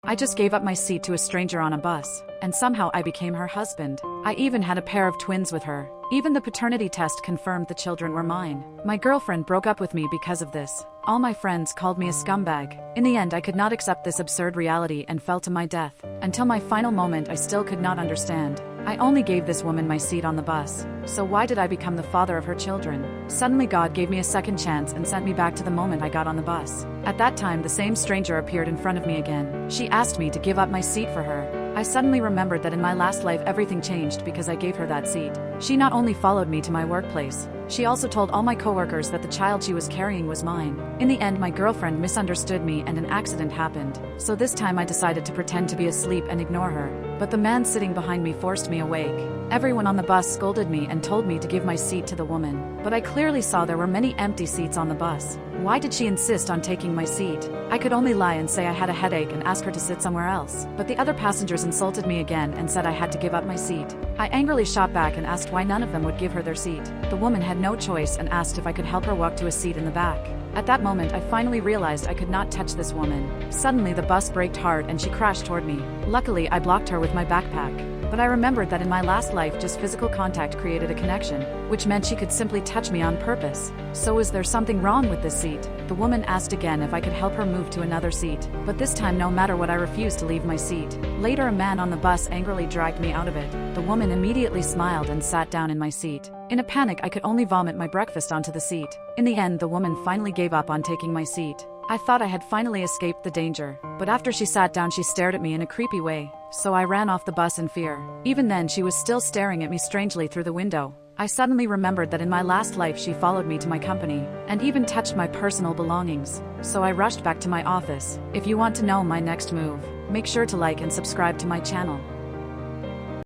I just gave up my seat to a stranger on a bus, and somehow I became her husband. I even had a pair of twins with her. Even the paternity test confirmed the children were mine. My girlfriend broke up with me because of this. All my friends called me a scumbag. In the end, I could not accept this absurd reality and fell to my death. Until my final moment, I still could not understand. I only gave this woman my seat on the bus. So why did I become the father of her children? Suddenly God gave me a second chance and sent me back to the moment I got on the bus. At that time, the same stranger appeared in front of me again. She asked me to give up my seat for her. I suddenly remembered that in my last life everything changed because I gave her that seat. She not only followed me to my workplace, she also told all my coworkers that the child she was carrying was mine. In the end, my girlfriend misunderstood me and an accident happened. So this time I decided to pretend to be asleep and ignore her. But the man sitting behind me forced me awake. Everyone on the bus scolded me and told me to give my seat to the woman. But I clearly saw there were many empty seats on the bus. Why did she insist on taking my seat? I could only lie and say I had a headache and ask her to sit somewhere else. But the other passengers insulted me again and said I had to give up my seat. I angrily shot back and asked why none of them would give her their seat. The woman had no choice and asked if I could help her walk to a seat in the back. At that moment, I finally realized I could not touch this woman. Suddenly, the bus braked hard and she crashed toward me. Luckily, I blocked her with my backpack. But I remembered that in my last life, just physical contact created a connection, which meant she could simply touch me on purpose. So is there something wrong with this seat? The woman asked again if I could help her move to another seat. But this time, no matter what, I refused to leave my seat. Later, a man on the bus angrily dragged me out of it. The woman immediately smiled and sat down in my seat. In a panic, I could only vomit my breakfast onto the seat. In the end, the woman finally gave up on taking my seat. I thought I had finally escaped the danger, but after she sat down, she stared at me in a creepy way. So I ran off the bus in fear. Even then, she was still staring at me strangely through the window. I suddenly remembered that in my last life she followed me to my company, and even touched my personal belongings. So I rushed back to my office. If you want to know my next move, make sure to like and subscribe to my channel.